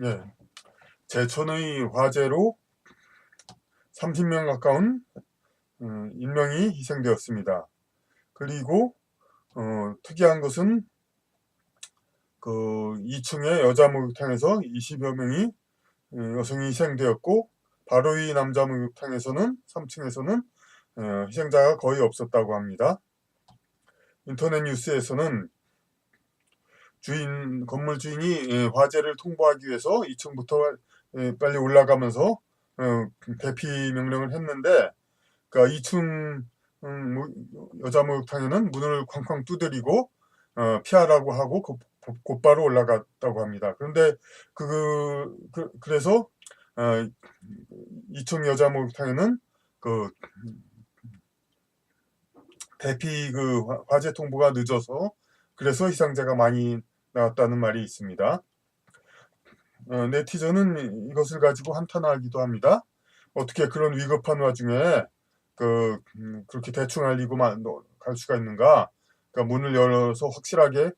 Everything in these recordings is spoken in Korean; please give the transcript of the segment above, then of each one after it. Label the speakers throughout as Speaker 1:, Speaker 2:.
Speaker 1: 예, 제천의 화재로 30명 가까운 인명이 희생되었습니다. 그리고 특이한 것은 그 2층의 여자 목욕탕에서 20여 명이 여성이 희생되었고, 바로 위 남자 목욕탕에서는 3층에서는 희생자가 거의 없었다고 합니다. 인터넷 뉴스에서는 건물 주인이 화재를 통보하기 위해서 2층부터 빨리 올라가면서 대피 명령을 했는데, 그러니까 2층 여자 목욕탕에는 문을 쾅쾅 두드리고 피하라고 하고 곧바로 올라갔다고 합니다. 그런데 그래서 2층 여자 목욕탕에는 그 대피 화재 통보가 늦어서 그래서 희생자가 많이 나왔다는 말이 있습니다. 네티즌은 이것을 가지고 한탄하기도 합니다. 어떻게 그런 위급한 와중에 그렇게 대충 알리고만 갈 수가 있는가? 그러니까 문을 열어서 확실하게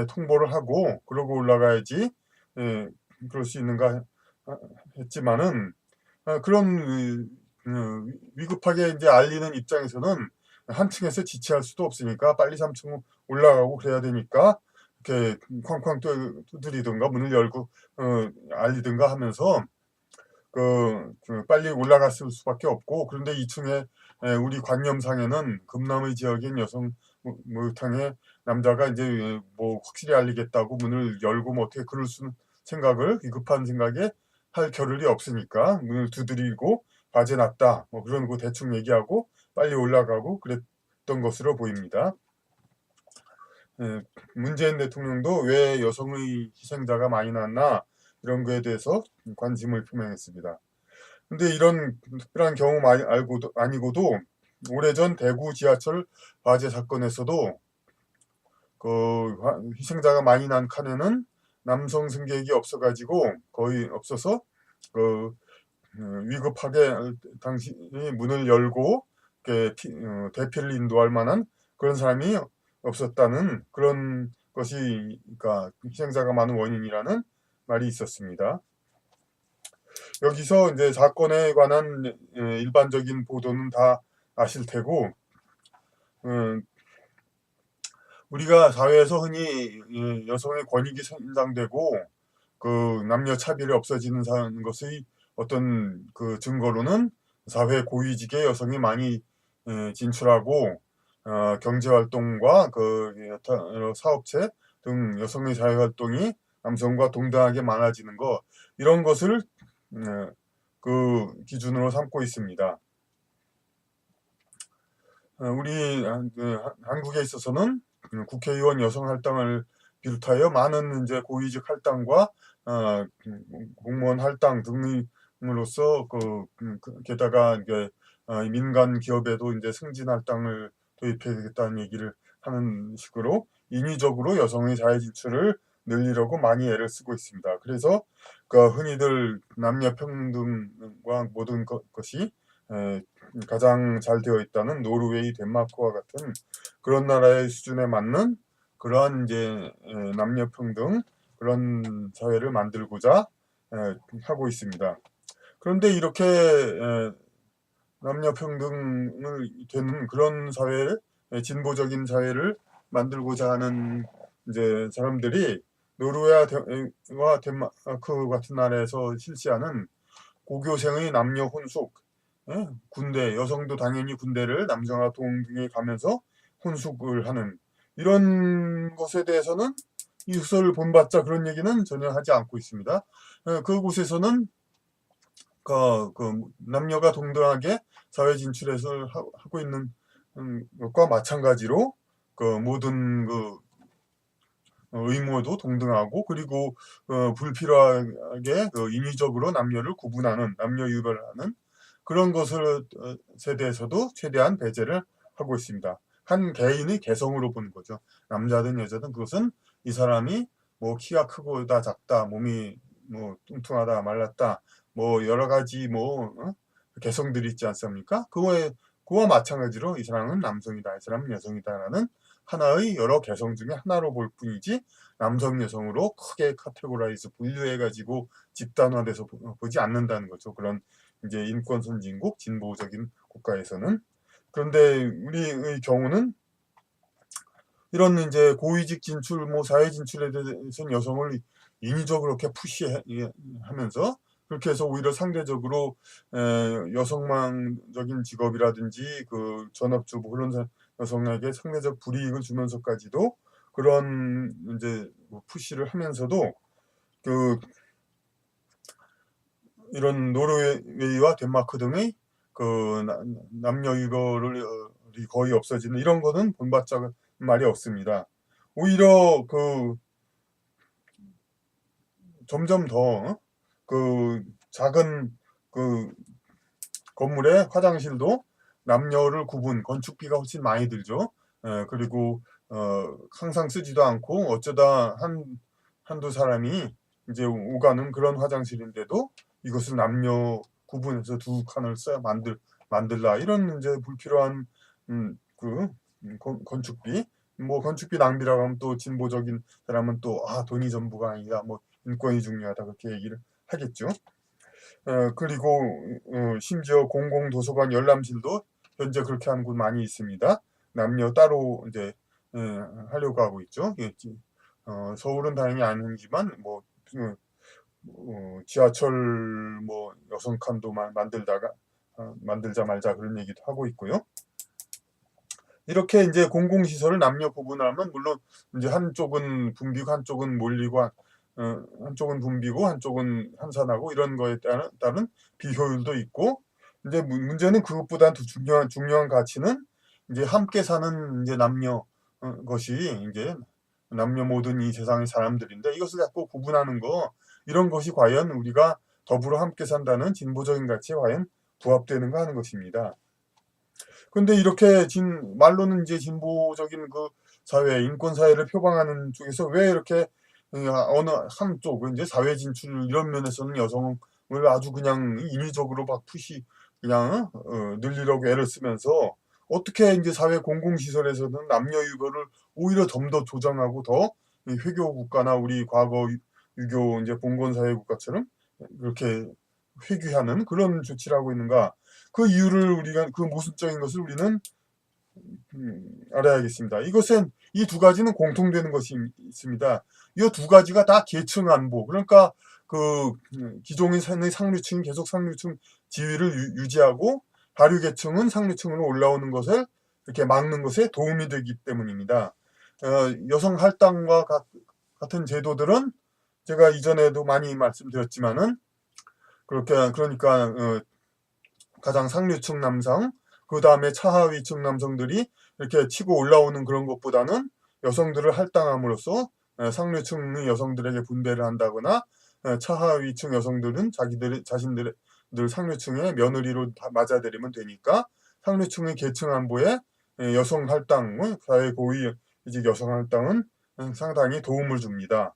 Speaker 1: 통보를 하고 그러고 올라가야지 그럴 수 있는가 했지만은 그런 위급하게 이제 알리는 입장에서는 한 층에서 지체할 수도 없으니까 빨리 3층 올라가고 그래야 되니까 이렇게 쾅쾅 두드리든가 문을 열고 알리든가 하면서 빨리 올라갔을 수밖에 없고, 그런데 2층에 우리 관념상에는 금남의 지역인 여성 목욕탕에 남자가 이제 뭐 확실히 알리겠다고 문을 열고 뭐 어떻게 그럴 수는 위급한 생각에 할 겨를이 없으니까 문을 두드리고 화재 났다 뭐 그런 거 대충 얘기하고 빨리 올라가고 그랬던 것으로 보입니다. 문재인 대통령도 왜 여성의 희생자가 많이 났나 이런 거에 대해서 관심을 표명했습니다. 근데 이런 특별한 경우 아니고도 오래전 대구 지하철 화재 사건에서도 희생자가 많이 난 칸에는 남성 승객이 없어가지고 거의 없어서 위급하게 당시 문을 열고 대피를 인도할 만한 그런 사람이 없었다는 그런 것이 그러니까 희생자가 많은 원인이라는 말이 있었습니다. 여기서 이제 사건에 관한 일반적인 보도는 다 아실 테고, 우리가 사회에서 흔히 여성의 권익이 인상되고 남녀 차별이 없어지는 것의 어떤 증거로는 사회 고위직에 여성이 많이 진출하고 경제 활동과 여러 사업체 등 여성의 사회 활동이 남성과 동등하게 많아지는 것, 이런 것을 기준으로 삼고 있습니다. 우리 한국에 있어서는 국회의원 여성 할당을 비롯하여 많은 이제 고위직 할당과 공무원 할당 등으로서 게다가 이제 민간 기업에도 이제 승진 할당을 도입해야겠다는 얘기를 하는 식으로 인위적으로 여성의 사회 진출을 늘리려고 많이 애를 쓰고 있습니다. 그래서 흔히들 남녀 평등과 모든 것이 가장 잘 되어 있다는 노르웨이, 덴마크와 같은 그런 나라의 수준에 맞는 그러한 이제 남녀 평등 그런 사회를 만들고자 하고 있습니다. 그런데 이렇게 남녀 평등을 되는 그런 사회를 진보적인 사회를 만들고자 하는 이제 사람들이 노르웨이와 덴마크 같은 나라에서 실시하는 고교생의 남녀 혼숙, 군대 여성도 당연히 군대를 남성과 동등히 가면서 혼숙을 하는 이런 것에 대해서는 이것을 본받자 그런 얘기는 전혀 하지 않고 있습니다. 그곳에서는 남녀가 동등하게 사회 진출해서 하고 있는 것과 마찬가지로 모든 의무도 동등하고, 그리고 불필요하게 인위적으로 남녀를 구분하는 남녀 유별하는 그런 것에 대해서도 최대한 배제를 하고 있습니다. 한 개인의 개성으로 보는 거죠. 남자든 여자든 그것은 이 사람이 뭐 키가 크고다 작다, 몸이 뭐 뚱뚱하다 말랐다, 뭐 여러 가지 개성들이 있지 않습니까? 그와 마찬가지로 이 사람은 남성이다, 이 사람은 여성이다라는 하나의 여러 개성 중에 하나로 볼 뿐이지 남성 여성으로 크게 카테고라이즈 분류해가지고 집단화돼서 보지 않는다는 거죠. 그런 이제 인권 선진국 진보적인 국가에서는. 그런데 우리의 경우는 이런 이제 고위직 진출, 뭐 사회 진출에 대해서는 여성을 인위적으로 그렇게 푸시하면서 그렇게 해서 오히려 상대적으로 여성망적인 직업이라든지 그 전업주부 그런 여성에게 상대적 불이익을 주면서까지도 그런 이제 뭐 푸시를 하면서도 그 이런 노르웨이와 덴마크 등의 그 남녀 유별이 거의 없어지는 이런 거는 본받자 말이 없습니다. 오히려 그 점점 더 그 작은 그 건물의 화장실도 남녀를 건축비가 훨씬 많이 들죠. 그리고 항상 쓰지도 않고 어쩌다 한두 사람이 이제 오가는 그런 화장실인데도 이것을 남녀 구분해서 두 칸을 만들라 이런 이제 불필요한 건축비, 뭐 건축비 낭비라고 하면 또 진보적인 사람은 또 돈이 전부가 아니다, 뭐 인권이 중요하다 그렇게 얘기를 하겠죠. 그리고 심지어 공공도서관 열람실도 현재 그렇게 하는 곳 많이 있습니다. 남녀 따로 이제 하려고 하고 있죠. 서울은 다행히 아니지만 뭐 지하철 뭐 여성 칸도 만들자 말자 그런 얘기도 하고 있고요. 이렇게 이제 공공시설을 남녀 구분하면 물론 이제 한쪽은 붐비고 한쪽은 몰리고 한쪽은 붐비고 한쪽은 한산하고 이런 거에 따른 비효율도 있고, 이제 문제는 그것보다 더 중요한 가치는 이제 함께 사는 이제 남녀 것이 이제 남녀 모든 이 세상의 사람들인데 이것을 자꾸 구분하는 거, 이런 것이 과연 우리가 더불어 함께 산다는 진보적인 가치에 과연 부합되는가 하는 것입니다. 근데 이렇게 말로는 이제 진보적인 그 사회, 인권 사회를 표방하는 쪽에서 왜 이렇게 어느 한쪽 이제 사회 진출 이런 면에서는 여성을 아주 그냥 인위적으로 막 그냥 늘리려고 애를 쓰면서 어떻게 이제 사회 공공시설에서는 남녀 유별을 오히려 좀 더 조장하고 더 회교 국가나 우리 과거 유교 이제 봉건 사회 국가처럼 그렇게 회귀하는 그런 조치를 하고 있는가? 그 이유를 우리가 그 모순적인 것을 우리는 알아야겠습니다. 이것은 이 두 가지는 공통되는 것이 있습니다. 이 두 가지가 다 계층 안보, 그러니까 그 기존의 상류층이 계속 상류층 지위를 유지하고 하류계층은 상류층으로 올라오는 것을 이렇게 막는 것에 도움이 되기 때문입니다. 여성 할당과 같은 제도들은 제가 이전에도 많이 말씀드렸지만은 그러니까 가장 상류층 남성, 그 다음에 차하위층 남성들이 이렇게 치고 올라오는 그런 것보다는 여성들을 할당함으로써 상류층 여성들에게 분배를 한다거나 차하위층 여성들은 자신들 상류층의 며느리로 맞아들이면 되니까 상류층의 계층 안보에 여성 할당, 사회 고위직 여성 할당은 상당히 도움을 줍니다.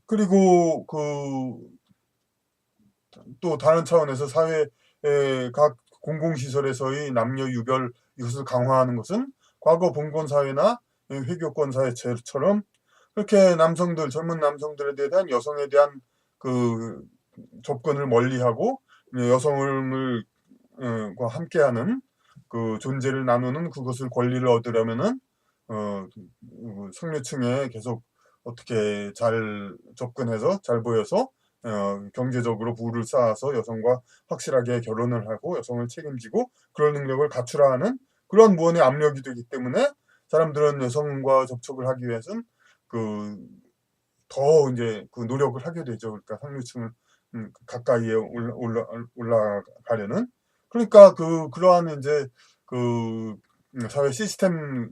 Speaker 1: 그리고 또 다른 차원에서 사회 각 공공시설에서의 남녀 유별 이것을 강화하는 것은 과거 봉건 사회나 회교권 사회처럼 그렇게 젊은 남성들에 대한 여성에 대한 그 접근을 멀리하고 여성을 함께하는 그 존재를 나누는 그것을 권리를 얻으려면은 상류층에 계속 어떻게 잘 접근해서 잘 보여서 경제적으로 부를 쌓아서 여성과 확실하게 결혼을 하고 여성을 책임지고 그런 능력을 갖추라 하는 그런 무언의 압력이 되기 때문에 사람들은 여성과 접촉을 하기 위해서는 더 이제 노력을 하게 되죠. 그러니까 상류층을 가까이에 올라가려는. 그러니까 그러한 이제 사회 시스템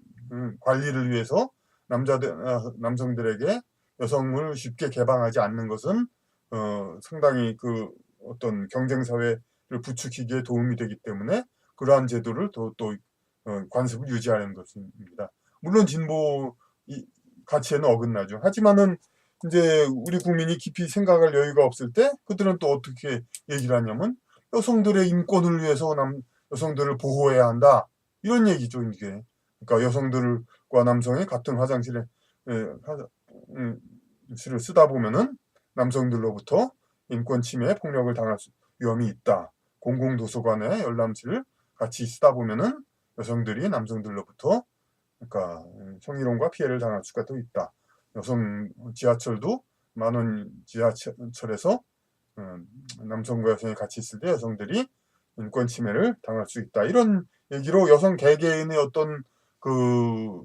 Speaker 1: 관리를 위해서 남성들에게 여성을 쉽게 개방하지 않는 것은 상당히 어떤 경쟁 사회를 부추기기에 도움이 되기 때문에 그러한 제도를 또 관습을 유지하는 것입니다. 물론 진보 가치에는 어긋나죠. 하지만은 이제 우리 국민이 깊이 생각할 여유가 없을 때 그들은 또 어떻게 얘기를 하냐면 여성들의 인권을 위해서 여성들을 보호해야 한다 이런 얘기죠. 이게 그러니까 여성들과 남성이 같은 화장실에 실을 쓰다 보면은 남성들로부터 인권 침해, 폭력을 당할 위험이 있다. 공공도서관에 열람실을 같이 쓰다 보면은 여성들이 남성들로부터 그러니까 성희롱과 피해를 당할 수가 또 있다. 여성 지하철도 많은 지하철에서 남성과 여성이 같이 있을 때 여성들이 인권 침해를 당할 수 있다. 이런 얘기로 여성 개개인의 어떤 그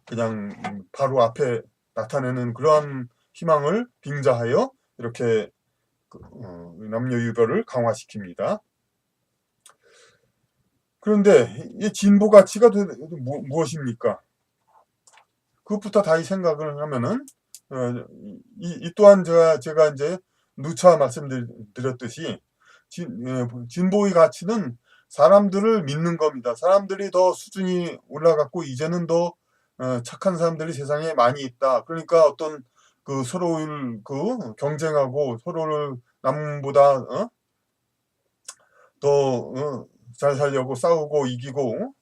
Speaker 1: 그냥 바로 앞에 나타내는 그러한 희망을 빙자하여 이렇게 남녀 유별을 강화시킵니다. 그런데 이 진보 가치가 무엇입니까? 그것부터 다시 생각을 하면은 이 또한 제가 이제 누차 말씀드렸듯이 진보의 가치는 사람들을 믿는 겁니다. 사람들이 더 수준이 올라갔고 이제는 더 착한 사람들이 세상에 많이 있다. 그러니까 어떤 그 서로를 경쟁하고 서로를 남보다 더 잘 살려고 싸우고 이기고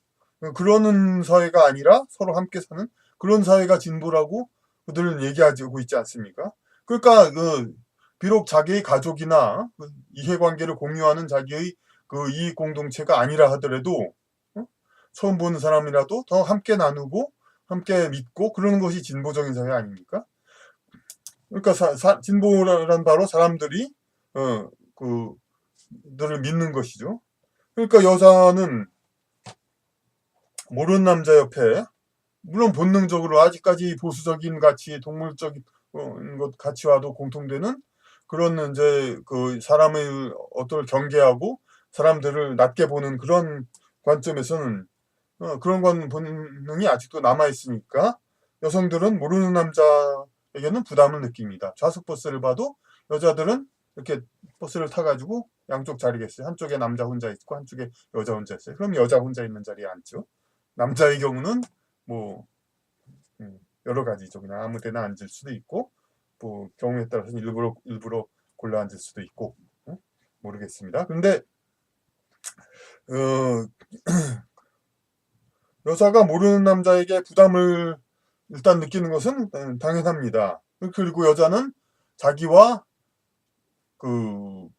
Speaker 1: 그러는 사회가 아니라 서로 함께 사는 그런 사회가 진보라고 그들은 얘기하고 있지 않습니까? 그러니까 비록 자기의 가족이나 이해관계를 공유하는 자기의 그 이익 공동체가 아니라 하더라도 처음 보는 사람이라도 더 함께 나누고 함께 믿고 그러는 것이 진보적인 사회 아닙니까? 그러니까 진보란 바로 사람들이 그들을 믿는 것이죠. 그러니까 여자는 모르는 남자 옆에 물론 본능적으로 아직까지 보수적인 가치, 동물적인 것 가치와도 공통되는 그런 이제 그 사람의 어떤 경계하고 사람들을 낮게 보는 그런 관점에서는 그런 건 본능이 아직도 남아 있으니까 여성들은 모르는 남자에게는 부담을 느낍니다. 좌석 버스를 봐도 여자들은 이렇게 버스를 타가지고 양쪽 자리가 있어요. 한쪽에 남자 혼자 있고 한쪽에 여자 혼자 있어요. 그럼 여자 혼자 있는 자리에 앉죠. 남자의 경우는 뭐 여러 가지죠. 그냥 아무 데나 앉을 수도 있고 뭐 경우에 따라서는 일부러 골라 앉을 수도 있고 모르겠습니다. 근데 여자가 모르는 남자에게 부담을 일단 느끼는 것은 당연합니다. 그리고 여자는 자기와 그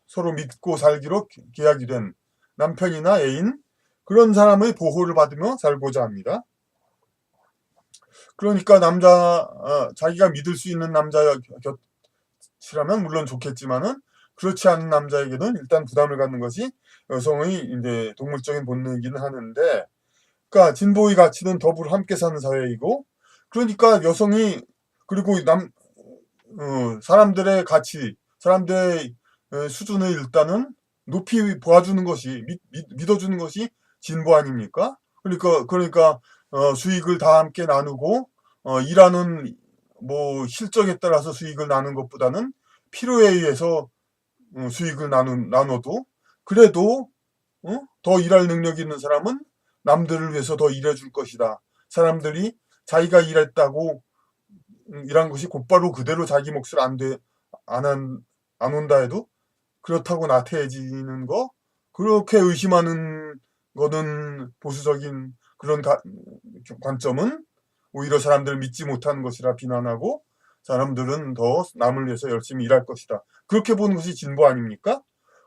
Speaker 1: 서로 믿고 살기로 계약이 된 남편이나 애인 그런 사람의 보호를 받으며 살고자 합니다. 그러니까 자기가 믿을 수 있는 남자 곁이라면 물론 좋겠지만은 그렇지 않은 남자에게는 일단 부담을 갖는 것이 여성의 이제 동물적인 본능이기는 하는데, 그러니까 진보의 가치는 더불어 함께 사는 사회이고, 그러니까 여성이 그리고 사람들의 가치, 사람들의 수준을 일단은 높이 보아주는 것이 믿어주는 것이 진보 아닙니까? 그러니까 수익을 다 함께 나누고 일하는 뭐 실적에 따라서 수익을 나눈 것보다는 필요에 의해서 수익을 나눠도 그래도 더 일할 능력이 있는 사람은 남들을 위해서 더 일해줄 것이다. 사람들이 자기가 일한 것이 곧바로 그대로 자기 몫을 안 온다 해도 그렇다고 나태해지는 거 그렇게 의심하는 거는 보수적인 그런 관점은 오히려 사람들을 믿지 못하는 것이라 비난하고 사람들은 더 남을 위해서 열심히 일할 것이다. 그렇게 보는 것이 진보 아닙니까?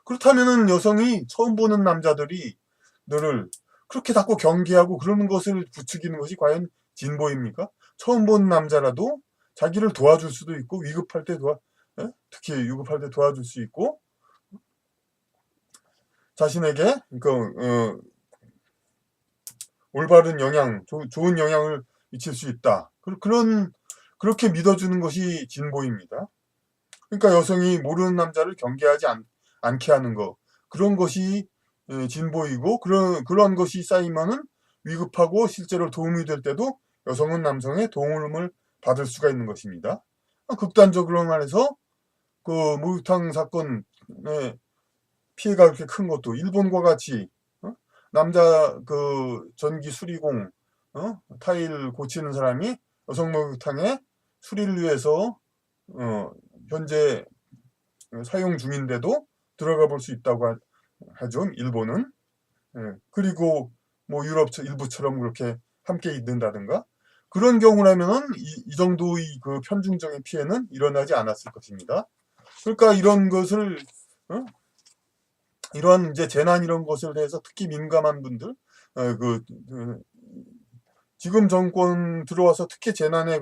Speaker 1: 그렇다면은 여성이 처음 보는 남자들이 너를 그렇게 자꾸 경계하고 그러는 것을 부추기는 것이 과연 진보입니까? 처음 보는 남자라도 자기를 도와줄 수도 있고 위급할 때 특히 위급할 때 도와줄 수 있고 자신에게 올바른 좋은 영향을 미칠 수 있다. 그렇게 믿어주는 것이 진보입니다. 그러니까 여성이 모르는 남자를 경계하지 않게 하는 것. 그런 것이 진보이고, 그런 것이 쌓이면은 위급하고 실제로 도움이 될 때도 여성은 남성의 도움을 받을 수가 있는 것입니다. 극단적으로 말해서, 그 목욕탕 사건의 피해가 그렇게 큰 것도 일본과 같이 남자 전기 수리공 타일 고치는 사람이 여성 목욕탕에 수리를 위해서 현재 사용 중인데도 들어가 볼 수 있다고 하죠. 일본은. 예. 그리고 뭐 유럽 일부처럼 그렇게 함께 있는다든가 그런 경우라면은 이 정도의 그 편중적인 피해는 일어나지 않았을 것입니다. 그러니까 이런 것을 어? 이런 이제 재난 이런 것에 대해서 특히 민감한 분들 지금 정권 들어와서 특히 재난에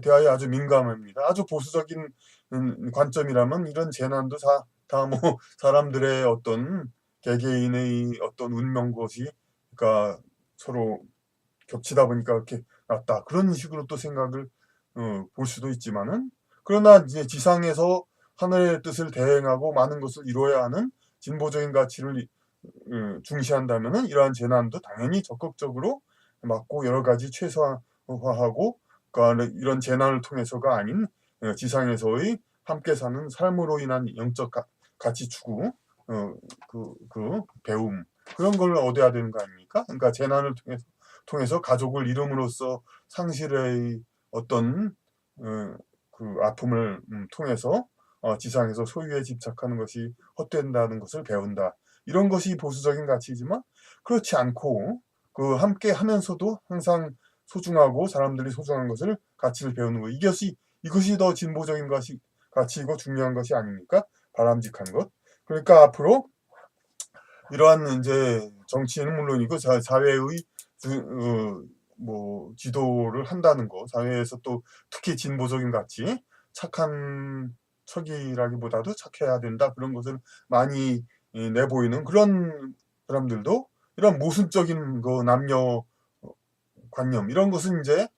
Speaker 1: 대하여 아주 민감합니다. 아주 보수적인 관점이라면 이런 재난도 다 뭐 사람들의 어떤 개개인의 어떤 운명 것이 그러니까 서로 겹치다 보니까 이렇게 났다. 그런 식으로 또 생각을 볼 수도 있지만은 그러나 이제 지상에서 하늘의 뜻을 대행하고 많은 것을 이루어야 하는 진보적인 가치를 중시한다면은 이러한 재난도 당연히 적극적으로 막고 여러 가지 최소화하고 그러니까 이런 재난을 통해서가 아닌 지상에서의 함께 사는 삶으로 인한 영적 가치 추구 그 배움 그런 걸 얻어야 되는 거 아닙니까? 그러니까 재난을 통해서 가족을 이룸으로써 상실의 어떤 그 아픔을 통해서 지상에서 소유에 집착하는 것이 헛된다는 것을 배운다. 이런 것이 보수적인 가치이지만 그렇지 않고 그 함께 하면서도 항상 소중하고 사람들이 소중한 것을 가치를 배우는 것 이것이 더 진보적인 가치이고 중요한 것이 아닙니까? 바람직한 것. 그러니까 앞으로 이러한 이제 정치인은 물론이고 사회의 뭐 지도를 한다는 거, 사회에서 또 특히 진보적인 가치, 착한 척이라기보다도 착해야 된다 그런 것을 많이 내보이는 그런 사람들도 이런 모순적인 그 남녀 관념 이런 것은 이제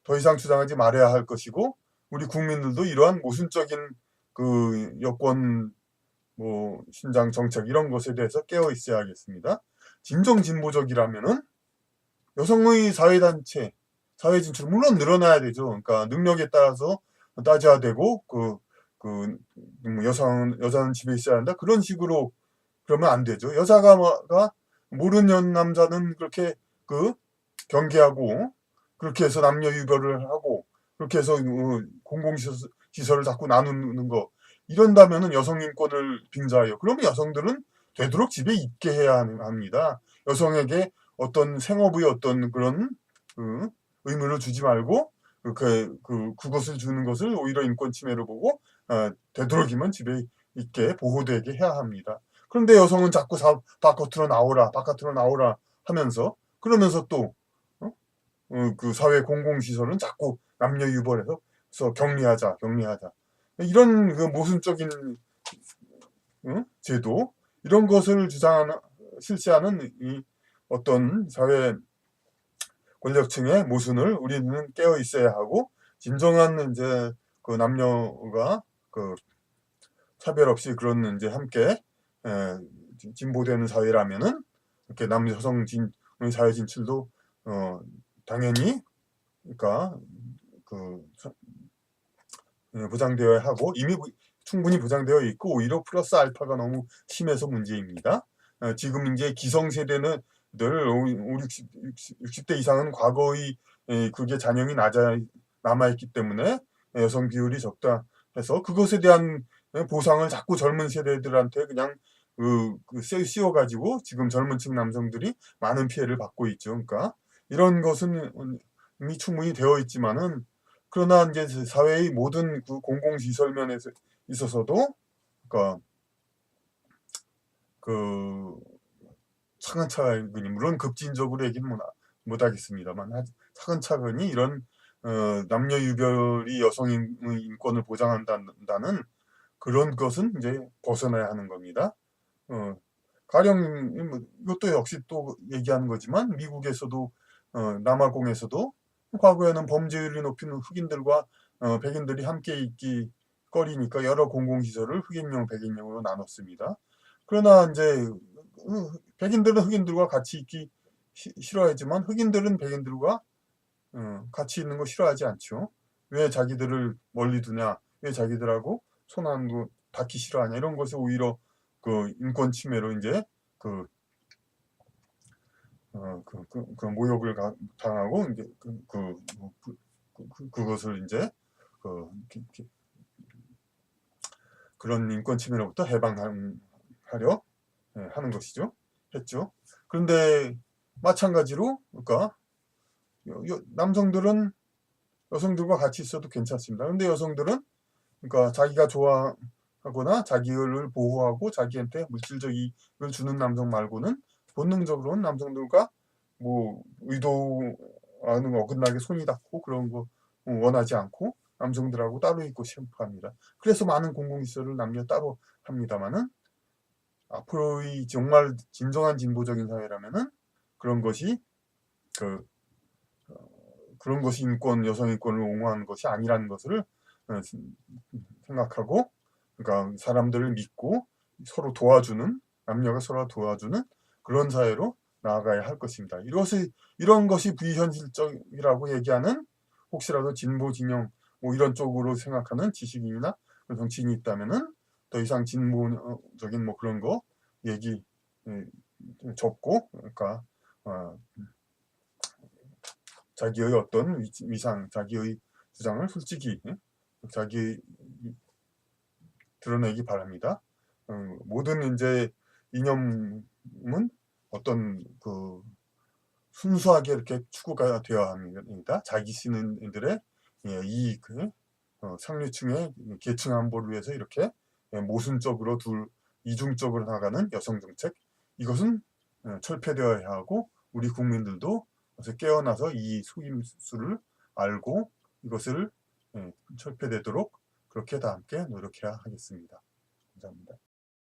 Speaker 1: 더 이상 주장하지 말아야 할 것이고 우리 국민들도 이러한 모순적인 그 여권 뭐 신장 정책 이런 것에 대해서 깨어 있어야겠습니다. 진정 진보적이라면은 여성의 사회단체, 사회 진출 물론 늘어나야 되죠. 그러니까 능력에 따라서 따져야 되고 여자는 집에 있어야 한다 그런 식으로 그러면 안 되죠. 여자가 모르는 남자는 그렇게 그 경계하고 그렇게 해서 남녀 유별을 하고 그렇게 해서 공공시설을 자꾸 나누는 거 이런다면은 여성 인권을 빙자해요. 그러면 여성들은 되도록 집에 있게 해야 합니다. 여성에게 어떤 생업의 어떤 그런 그 의무를 주지 말고 그것을 주는 것을 오히려 인권 침해로 보고 되도록이면 집에 있게 보호되게 해야 합니다. 그런데 여성은 자꾸 바깥으로 나오라 하면서 그러면서 또 그 사회 공공시설은 자꾸 남녀 유별해서 격리하자. 이런 그 모순적인 제도 이런 것을 실시하는 이 어떤 사회 권력층의 모순을 우리는 깨어 있어야 하고 진정한 이제 그 남녀가 그 차별 없이 그런 이제 함께 진보되는 사회라면은 이렇게 남여성 사회 진출도 당연히 그러니까 그 보장되어야 하고 이미 충분히 보장되어 있고 오히려 플러스 알파가 너무 심해서 문제입니다. 지금 이제 기성세대는 늘 60대 이상은 과거의 그게 잔영이 남아있기 때문에 여성 비율이 적다 해서 그것에 대한 보상을 자꾸 젊은 세대들한테 그냥 씌워가지고 지금 젊은 층 남성들이 많은 피해를 받고 있죠. 그러니까 이런 것은 이미 충분히 되어 있지만은 그러나 이제 사회의 모든 그 공공시설 면에서 있어서도 그러니까 그 차근차근히 물론 급진적으로 얘기는 못하겠습니다만 차근차근히 이런 남녀 유별이 여성의 인권을 보장한다는 그런 것은 이제 벗어나야 하는 겁니다. 가령 이것도 역시 또 얘기하는 거지만 미국에서도 남아공에서도 과거에는 범죄율이 높은 흑인들과 백인들이 함께 있기 꺼리니까 여러 공공시설을 흑인용, 백인용으로 나눴습니다. 그러나 이제 백인들은 흑인들과 같이 있기 싫어하지만 흑인들은 백인들과 같이 있는 거 싫어하지 않죠. 왜 자기들을 멀리 두냐, 왜 자기들하고 손 안 닿기 싫어하냐 이런 것을 오히려 그 인권 침해로 이제 그 모욕을 당하고 이제 그것을 이제 그런 인권 침해로부터 해방하려 하는 것이죠. 했죠. 그런데 마찬가지로 그러니까 남성들은 여성들과 같이 있어도 괜찮습니다. 근데 여성들은 그러니까 자기가 좋아하거나 자기를 보호하고 자기한테 물질적 이익을 주는 남성 말고는 본능적으로는 남성들과 뭐 의도와는 어긋나게 손이 닿고 그런 거 원하지 않고 남성들하고 따로 있고 싶어합니다. 그래서 많은 공공시설을 남녀 따로 합니다만은 앞으로의 정말 진정한 진보적인 사회라면은 그런 것이 그 그런 것이 인권, 여성 인권을 옹호하는 것이 아니라는 것을 생각하고, 그러니까 사람들을 믿고 서로 도와주는, 남녀가 서로 도와주는 그런 사회로 나아가야 할 것입니다. 이런 것이 비현실적이라고 얘기하는 혹시라도 진보 진영 뭐 이런 쪽으로 생각하는 지식인이나 정치인이 있다면은 더 이상 진보적인 뭐 그런 거 얘기 접고, 그러니까 자기의 어떤 위상, 자기의 주장을 솔직히 자기 드러내기 바랍니다. 모든 이제 이념은 어떤 그 순수하게 이렇게 추구가 되어야 합니다. 자기 시민들의 이익을 상류층의 계층 안보를 위해서 이렇게 모순적으로 이중적으로 나가는 여성 정책, 이것은 철폐되어야 하고 우리 국민들도 깨어나서 이 속임수를 알고 이것을 철폐되도록 그렇게 다 함께 노력해야 하겠습니다. 감사합니다.